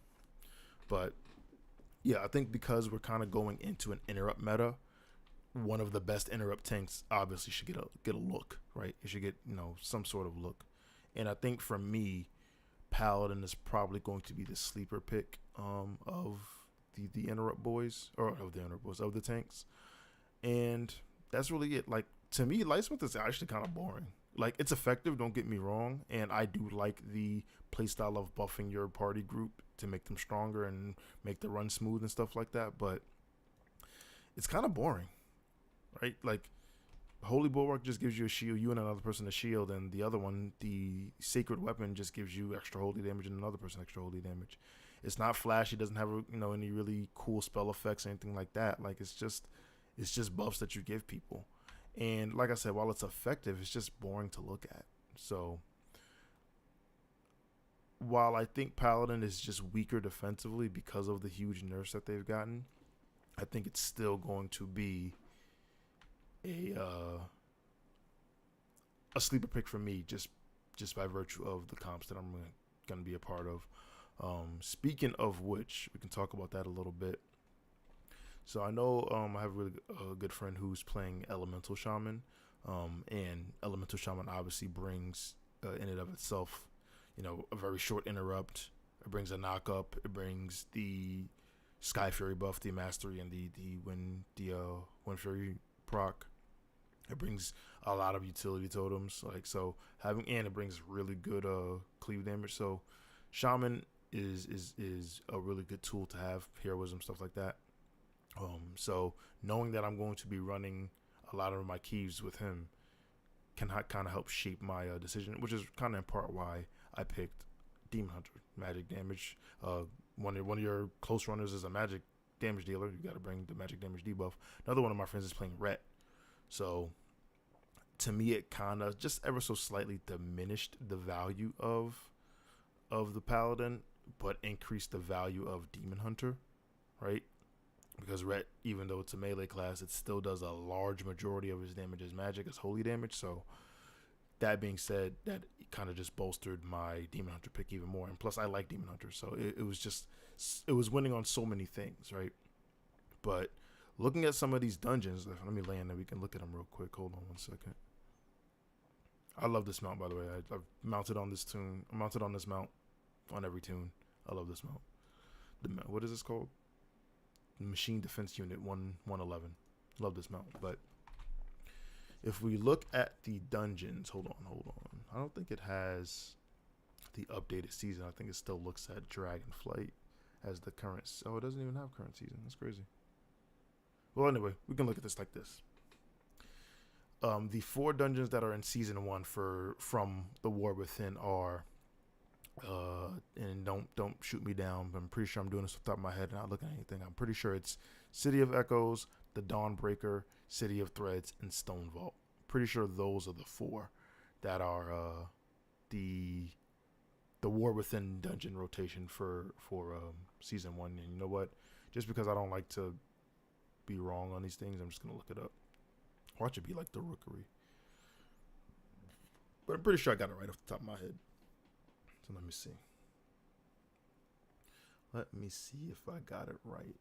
But yeah, I think because we're kind of going into an interrupt meta, one of the best interrupt tanks obviously should get a look, right? It should get, some sort of look. And I think for me, Paladin is probably going to be the sleeper pick of the interrupt boys, or of the interrupt boys, of the tanks. And that's really it. Like, to me, Lightsmith is actually kind of boring. Like, it's effective, don't get me wrong, and I do like the playstyle of buffing your party group to make them stronger and make the run smooth and stuff like that, but it's kind of boring, right? Like, Holy Bulwark just gives you a shield, you and another person a shield, and the other one, the Sacred Weapon, just gives you extra holy damage and another person extra holy damage. It's not flashy, doesn't have any really cool spell effects or anything like that. Like, it's just buffs that you give people. And like I said, while it's effective, it's just boring to look at. So while I think Paladin is just weaker defensively because of the huge nerfs that they've gotten, I think it's still going to be a sleeper pick for me, just by virtue of the comps that I'm going to be a part of. Speaking of which, we can talk about that a little bit. So I know I have a really good friend who's playing Elemental Shaman, and Elemental Shaman obviously brings in and of itself, a very short interrupt. It brings a knock up. It brings the Sky Fury buff, the Mastery, and the Wind Fury proc. It brings a lot of utility totems, and it brings really good cleave damage. So Shaman is a really good tool to have, heroism, stuff like that. So knowing that I'm going to be running a lot of my keys with him can kind of help shape my decision, which is kind of in part why I picked Demon Hunter, magic damage. One of your close runners is a magic damage dealer. You got to bring the magic damage debuff. Another one of my friends is playing Rhett. So to me, it kind of just ever so slightly diminished the value of the Paladin, but increased the value of Demon Hunter, right? Because Rhett, even though it's a melee class, it still does a large majority of his damage as magic, as holy damage. So that being said, that kind of just bolstered my Demon Hunter pick even more. And plus, I like Demon Hunter, so it was winning on so many things, right? But looking at some of these dungeons, let me land and we can look at them real quick. Hold on one second. I love this mount, by the way. I've mounted on this tune. I'm mounted on this mount on every tune. I love this mount. What is this called? Machine Defense Unit 111. Love this mount. But if we look at the dungeons, hold on. I don't think it has the updated season. I think it still looks at Dragonflight as the current. Oh, it doesn't even have current season. That's crazy. Well, anyway, we can look at this like this. The 4 dungeons that are in season 1 from the War Within are, and don't shoot me down, but I'm pretty sure I'm doing this off the top of my head and not looking at anything. I'm pretty sure it's City of Echoes, the Dawnbreaker, City of Threads, and Stone Vault. Pretty sure those are the 4 that are the War Within dungeon rotation for season 1. And you know what? Just because I don't like to be wrong on these things, I'm just gonna look it up. Watch it be like the Rookery. But I'm pretty sure I got it right off the top of my head. So let me see. Let me see if I got it right.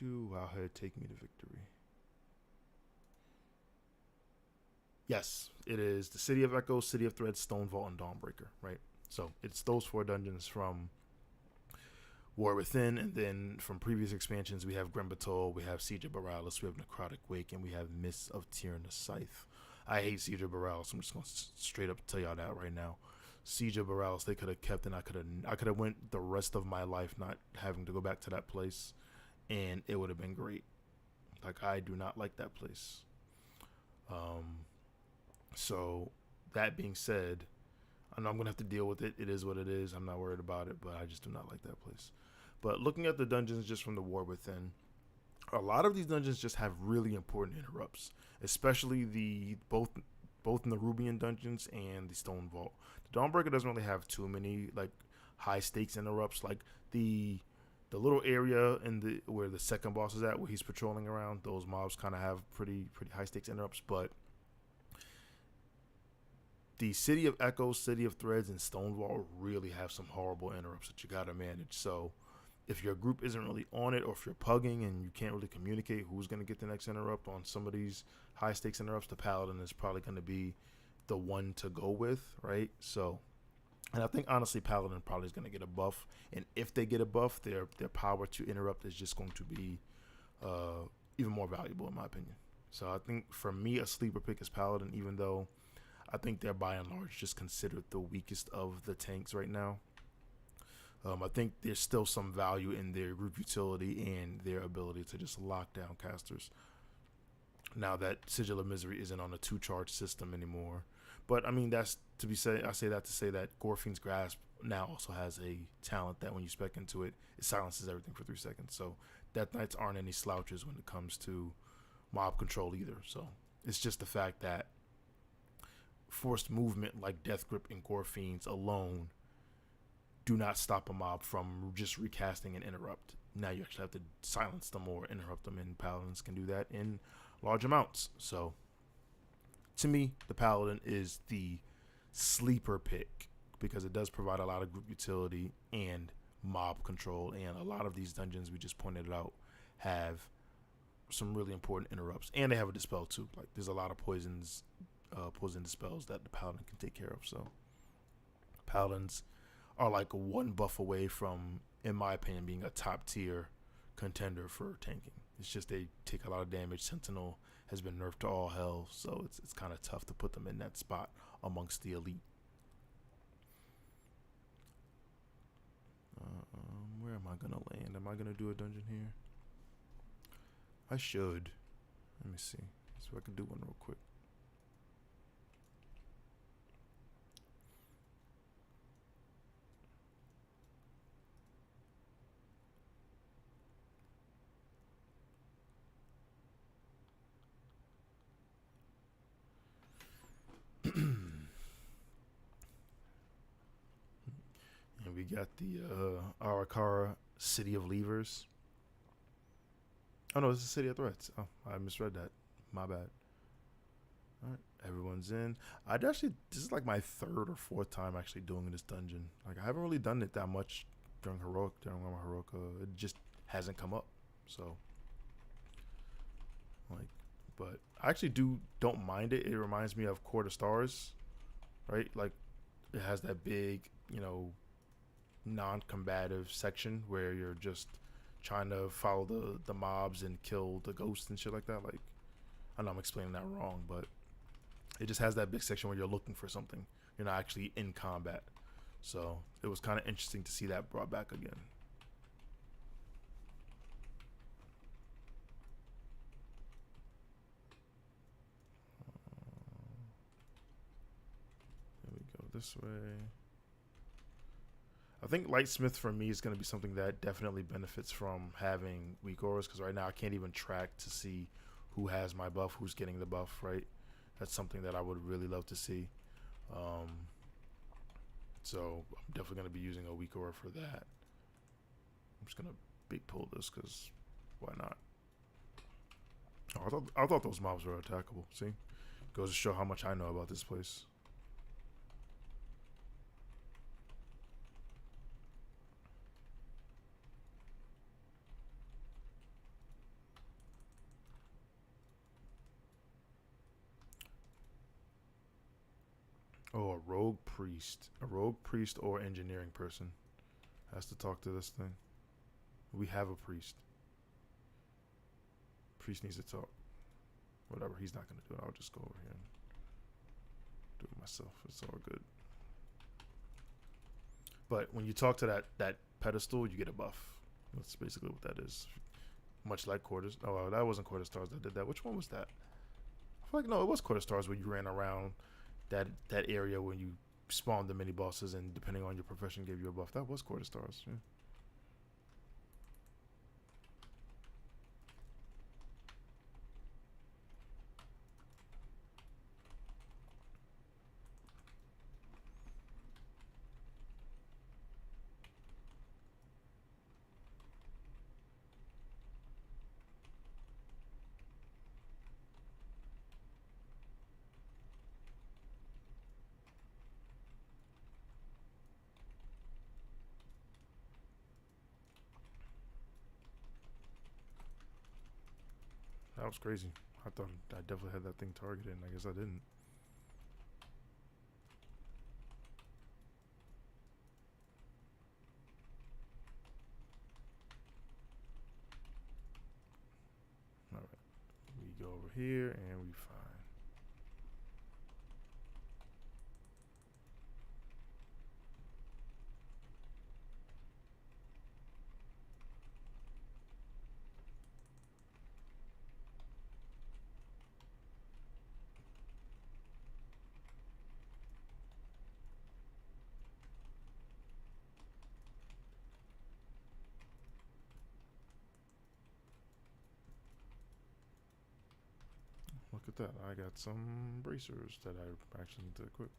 Wow, how take me to victory. Yes, it is the City of Echoes, City of Threads, Stone Vault, and Dawnbreaker, right? So it's those 4 dungeons from War Within, and then from previous expansions, we have Grim Batol, we have Siege of Borealis, we have Necrotic Wake, and we have Mists of Tyrannus Scythe. I hate Siege of Borealis. I'm just going to straight up tell y'all that right now. Siege of Borealis, they could have kept, and I could have went the rest of my life not having to go back to that place, and it would have been great. Like, I do not like that place. So that being said, I know I'm going to have to deal with it. It is what it is. I'm not worried about it, but I just do not like that place. But looking at the dungeons just from the War Within, a lot of these dungeons just have really important interrupts, especially both in the Rubian dungeons and the Stone Vault. The Dawnbreaker doesn't really have too many like high stakes interrupts. Like the The little area in the where the second boss is at, where he's patrolling around, those mobs kind of have pretty high stakes interrupts. But the City of Echoes, City of Threads, and Stonewall really have some horrible interrupts that you gotta manage. So if your group isn't really on it, or if you're pugging and you can't really communicate who's gonna get the next interrupt on some of these high stakes interrupts, the Paladin is probably gonna be the one to go with, right? So, and I think honestly, Paladin probably is gonna get a buff, and if they get a buff, their power to interrupt is just going to be even more valuable in my opinion. So I think for me, a sleeper pick is Paladin, even though I think they're by and large just considered the weakest of the tanks right now. I think there's still some value in their group utility and their ability to just lock down casters. Now that Sigil of Misery isn't on a 2-charge system anymore. But I mean, that's to be said. I say that to say that Gorfine's Grasp now also has a talent that when you spec into it, it silences everything for 3 seconds. So Death Knights aren't any slouches when it comes to mob control either. So it's just the fact that forced movement like Death Grip and Gorfines alone do not stop a mob from just recasting an interrupt. Now you actually have to silence them or interrupt them, and Paladins can do that in large amounts. So to me, the Paladin is the sleeper pick because it does provide a lot of group utility and mob control, and a lot of these dungeons we just pointed out have some really important interrupts, and they have a dispel too. Like there's a lot of poison dispels that the Paladin can take care of. So Paladins are like one buff away from, in my opinion, being a top tier contender for tanking. It's just they take a lot of damage. Sentinel has been nerfed to all hell, so it's kind of tough to put them in that spot amongst the elite. Where am I gonna land? Am I gonna do a dungeon here? I should. Let me see. So I can do one real quick. And we got the Arakara City of Levers. Oh no, it's the City of Threats. Oh, I misread that. My bad. Alright, everyone's in. This is like my 3rd or 4th time actually doing this dungeon. Like I haven't really done it that much during my heroic. It just hasn't come up. So like, but I actually don't mind it. It reminds me of Court of Stars, right? Like it has that big, non-combative section where you're just trying to follow the mobs and kill the ghosts and shit like that. Like I know I'm explaining that wrong, but it just has that big section where you're looking for something. You're not actually in combat. So it was kind of interesting to see that brought back again. Here we go this way. I think Lightsmith for me is going to be something that definitely benefits from having weak auras, because right now I can't even track to see who has my buff, who's getting the buff, right? That's something that I would really love to see. So I'm definitely going to be using a weak aura for that. I'm just going to big pull this because why not? Oh, I thought those mobs were attackable. See? Goes to show how much I know about this place. Oh, a rogue priest. A rogue priest or engineering person has to talk to this thing. We have a priest. Priest needs to talk. Whatever, he's not going to do it. I'll just go over here and do it myself. It's all good. But when you talk to that pedestal, you get a buff. That's basically what that is. Much like Quarters. Oh, that wasn't Quarter Stars that did that. Which one was that? I feel like, no, it was Quarter Stars where you ran around that area when you spawned the mini bosses, and depending on your profession gave you a buff. That was Quarter Stars. Yeah. That was crazy. I thought I definitely had that thing targeted, and I guess I didn't. All right, we go over here and we find. Look at that. I got some bracers that I actually need to equip.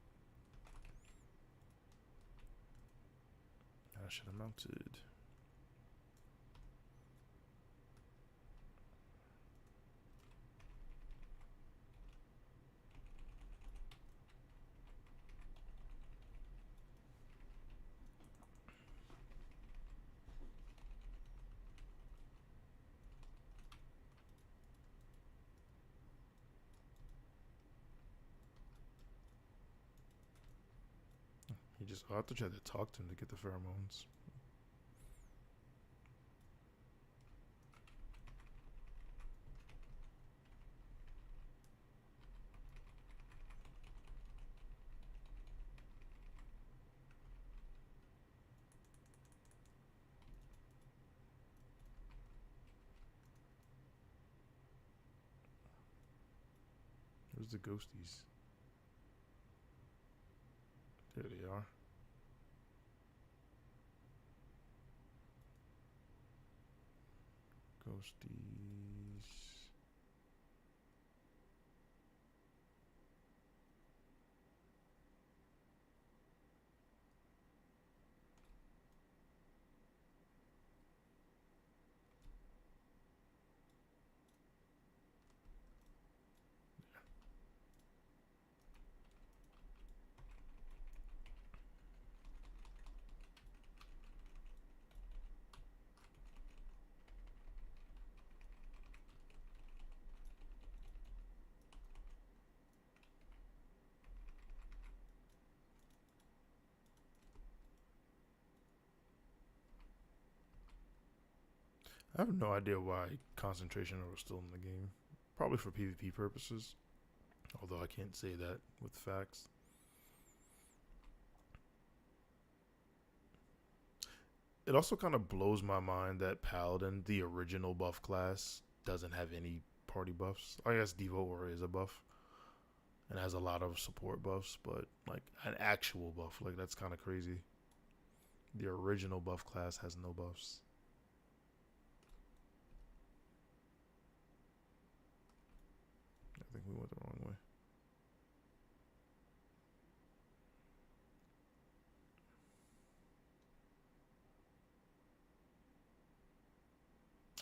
I should have mounted. He just, I thought you had to talk to him to get the pheromones. Where's the ghosties? There they are. Ghosties. I have no idea why concentration was still in the game. Probably for PvP purposes. Although I can't say that with facts. It also kind of blows my mind that Paladin, the original buff class, doesn't have any party buffs. I guess Devo Aura is a buff and has a lot of support buffs, but like an actual buff, like that's kind of crazy. The original buff class has no buffs. I think we went the wrong way.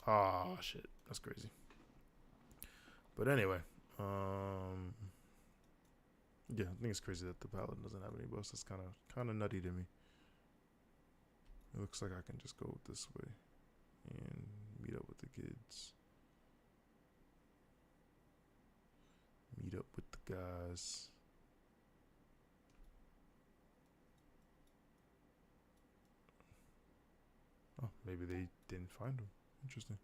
Ah, shit. That's crazy. But anyway, yeah, I think it's crazy that the Paladin doesn't have any buffs. That's kind of nutty to me. It looks like I can just go this way and meet up with the kids. Meet up with the guys. Oh, maybe they didn't find him. Interesting.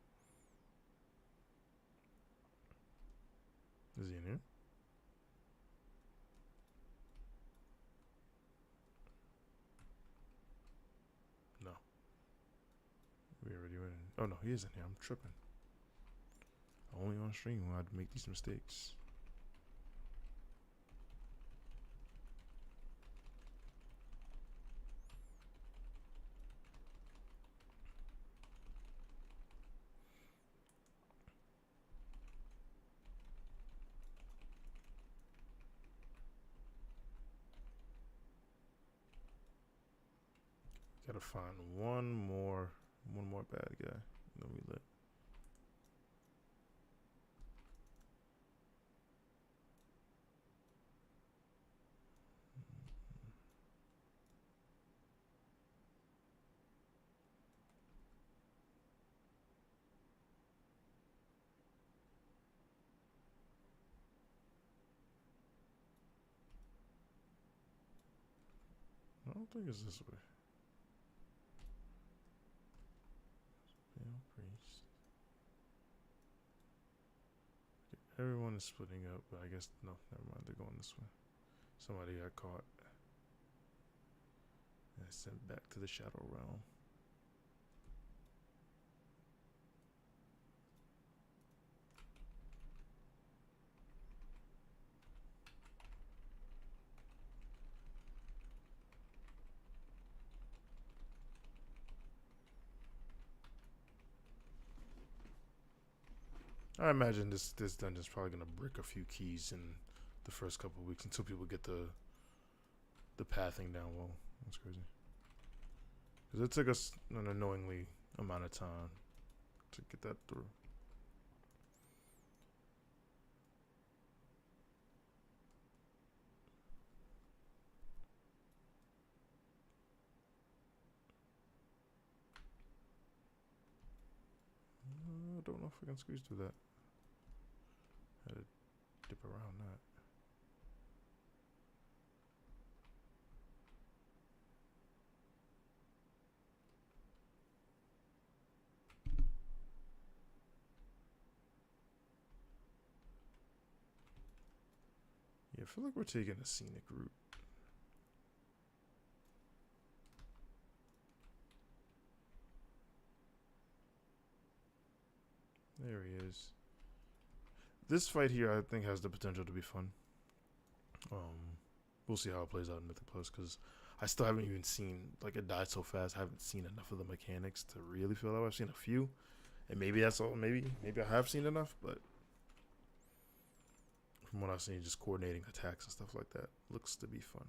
Is he in here? No. We already went in. Oh no, he is in here. I'm tripping. Only on stream when I'd make these mistakes. Gotta find one more bad guy. Then we lit. think it's this way. Pale priest. Okay, everyone is splitting up, but I guess no, never mind. They're going this way. Somebody got caught and sent back to the Shadow Realm. I imagine this dungeon's probably gonna brick a few keys in the first couple of weeks until people get the pathing down well. That's crazy. Because it took us an annoyingly amount of time to get that through. I don't know if I can squeeze through that. Had to dip around that. Yeah, I feel like we're taking a scenic route. There he is. This fight here, I think, has the potential to be fun. We'll see how it plays out in Mythic Plus, because I still haven't even seen, like, it died so fast. I haven't seen enough of the mechanics to really feel that way. I've seen a few, and maybe that's all. Maybe I have seen enough, but from what I've seen, just coordinating attacks and stuff like that looks to be fun.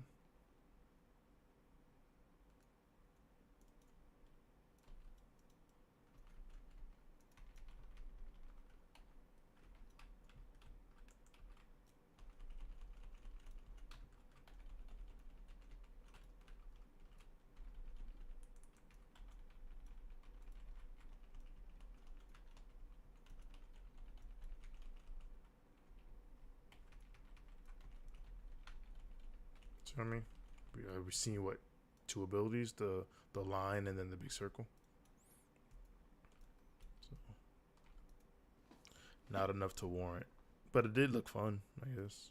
See what I mean? We've seen what, two abilities, the line and then the big circle. So not enough to warrant, but it did look fun, I guess.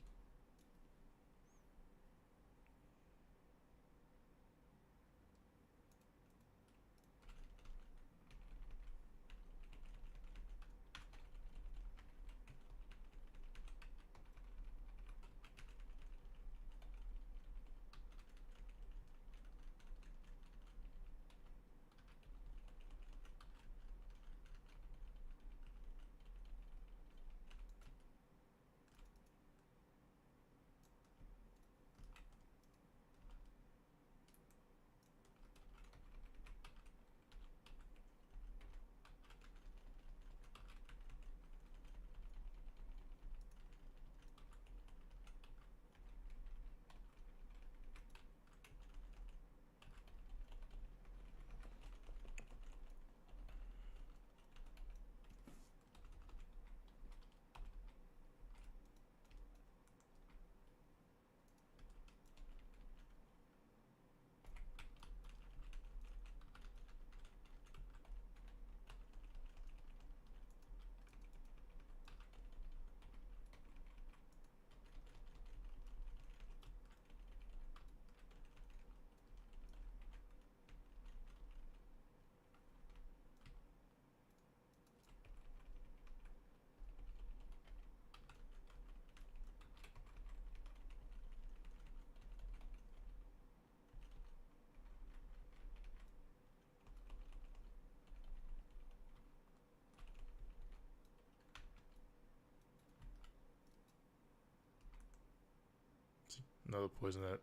Another poison that,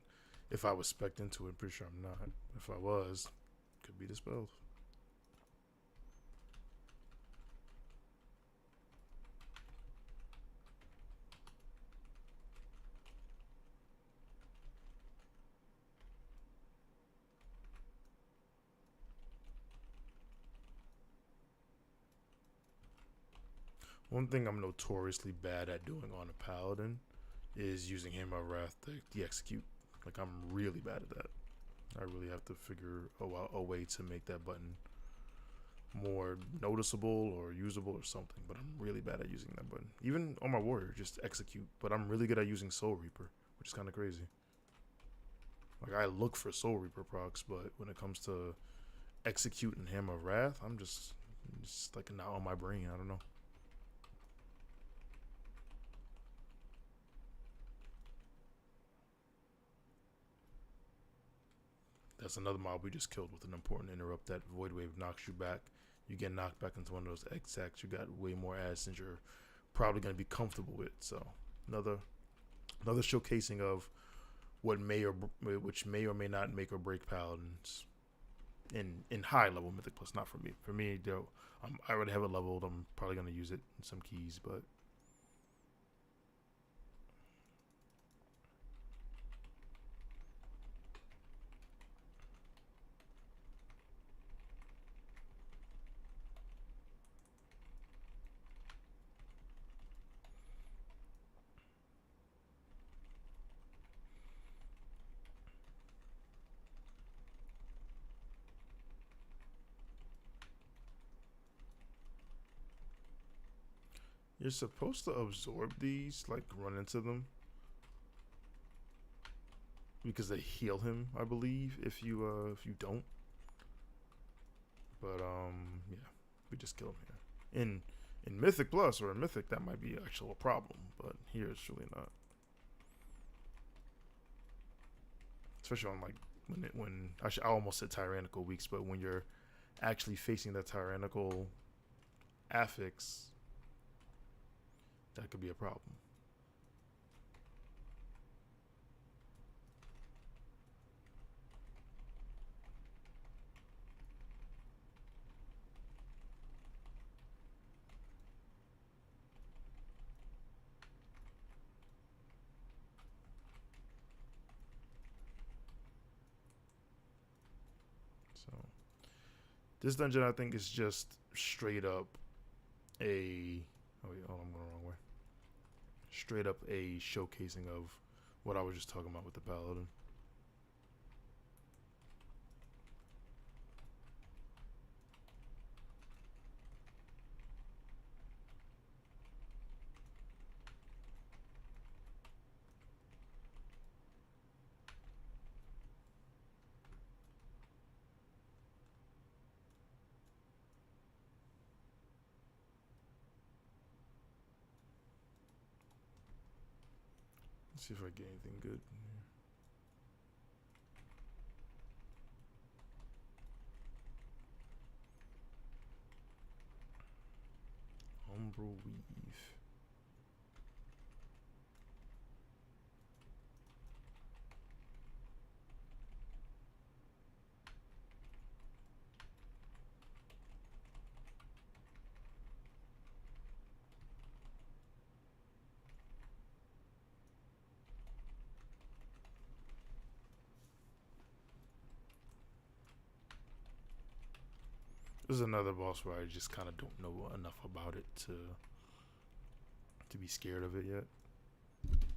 if I was spec'd into it, I'm pretty sure I'm not. If I was, could be dispelled. One thing I'm notoriously bad at doing on a paladin is using Hammer of Wrath to execute. Like, I'm really bad at that. I really have to figure a way to make that button more noticeable or usable or something. But I'm really bad at using that button. Even on my warrior, just execute. But I'm really good at using Soul Reaper, which is kind of crazy. Like, I look for Soul Reaper procs, but when it comes to execute and Hammer of Wrath, I'm just like not on my brain. I don't know. That's another mob we just killed with an important interrupt. That Void Wave knocks you back. You get knocked back into one of those exacts. You got way more ads than you're probably going to be comfortable with. So another showcasing of which may or may not make or break paladins in high level Mythic Plus. Not for me. For me, though, I already have it leveled. I'm probably going to use it in some keys, but. You're supposed to absorb these, like run into them, because they heal him, I believe. If you don't, but yeah, we just kill him here. In Mythic Plus or in Mythic, that might be actual problem, but here it's really not. Especially on like when I almost said tyrannical weeks, but when you're actually facing that tyrannical affix, that could be a problem. So this dungeon, I think, is just straight up a. Oh wait, I'm going the wrong way. Straight up a showcasing of what I was just talking about with the paladin. Let's see if I get anything good. Umbral Weave. This is another boss where I just kind of don't know enough about it to be scared of it yet.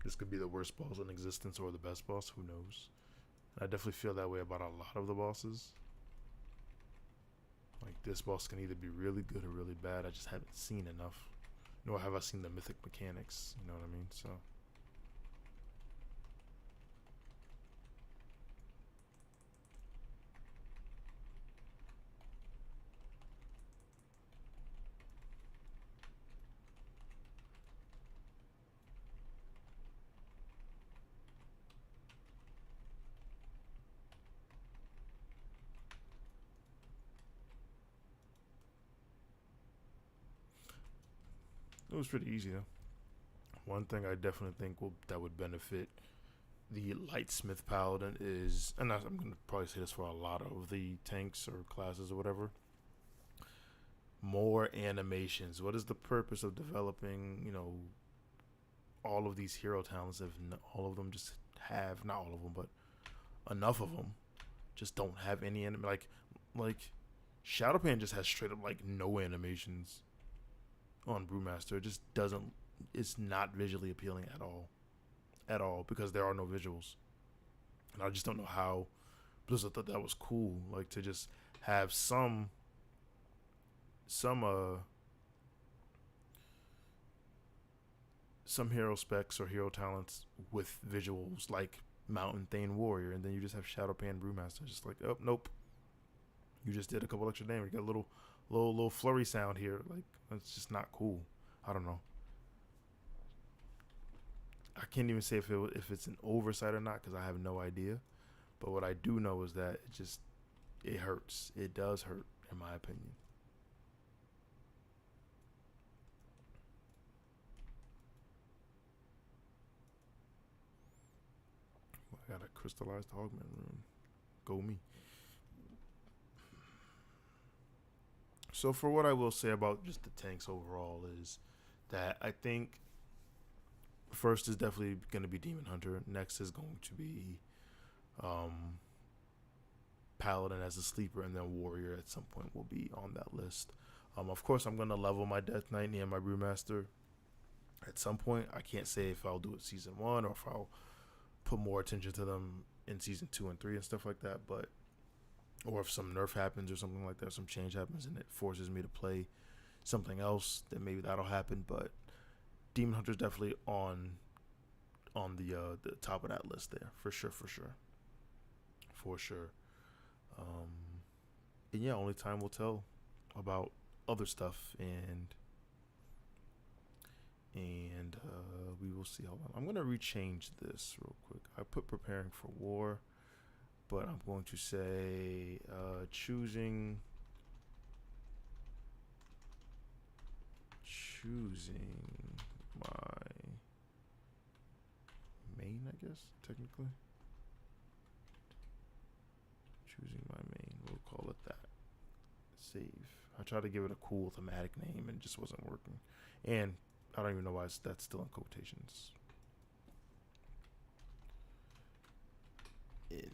This could be the worst boss in existence or the best boss, who knows. I definitely feel that way about a lot of the bosses. Like, this boss can either be really good or really bad. I just haven't seen enough. Nor have I seen the mythic mechanics, you know what I mean? So it was pretty easy though. One thing I definitely think that would benefit the Lightsmith Paladin is, and I'm going to probably say this for a lot of the tanks or classes or whatever, more animations. What is the purpose of developing, all of these hero talents if all of them just have, not all of them, but enough of them just don't have any like Shadowpan just has straight up like no animations on Brewmaster. It just doesn't, it's not visually appealing at all because there are no visuals, and I just don't know how Just I thought that was cool, like to just have some some hero specs or hero talents with visuals like Mountain Thane Warrior, and then you just have Shadow Pan Brewmaster. Just like, oh nope, you just did a couple extra damage. You got a little flurry sound here. Like it's just not cool. I don't know. I can't even say if it's an oversight or not because I have no idea. But what I do know is that it hurts. It does hurt, in my opinion. I got a crystallized augment rune. Go me. So for what I will say about just the tanks overall is that I think first is definitely going to be Demon Hunter. Next is going to be um, Paladin as a sleeper, and then Warrior at some point will be on that list. Of course, I'm going to level my Death Knight and my Brewmaster at some point. I can't say if I'll do it season 1 or if I'll put more attention to them in season 2 and 3 and stuff like that, but or if some nerf happens or something like that, some change happens and it forces me to play something else, then maybe that'll happen. But Demon Hunter's definitely on the top of that list there for sure. And yeah, only time will tell about other stuff, and we will see. Hold on, I'm gonna rechange this real quick. I put preparing for war, but I'm going to say choosing my main, I guess, technically. Choosing my main, we'll call it that. Save. I tried to give it a cool thematic name and it just wasn't working. And I don't even know why that's still in quotations. In.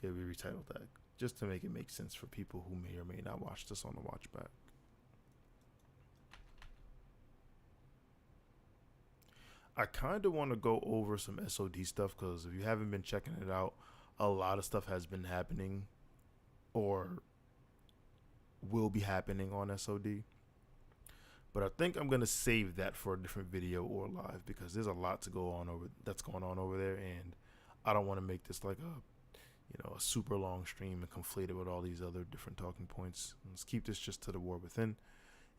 Yeah, we retitled that just to make it make sense for people who may or may not watch this on the watch back. I kind of want to go over some SOD stuff because if you haven't been checking it out, a lot of stuff has been happening or will be happening on SOD. But I think I'm gonna save that for a different video or live because there's a lot to go on that's going on over there, and I don't want to make this like a super long stream and conflate it with all these other different talking points. Let's keep this just to the War Within.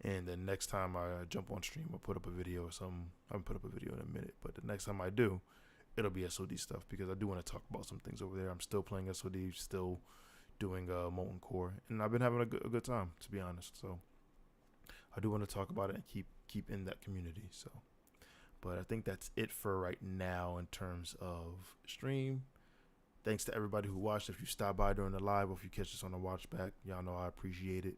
And then next time I jump on stream, I'll put up a video or something. I haven't put up a video in a minute, but the next time I do, it'll be SOD stuff because I do want to talk about some things over there. I'm still playing SOD, still doing Molten Core, and I've been having a good time, to be honest. So I do want to talk about it and keep in that community. So, but I think that's it for right now in terms of stream. Thanks to everybody who watched. If you stop by during the live or if you catch us on the watch back, y'all know I appreciate it.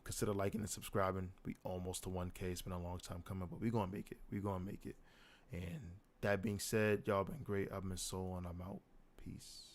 Consider liking and subscribing. We almost to 1K. It's been a long time coming, but we're gonna make it. And that being said, y'all been great. I've been Soul, and I'm out. Peace.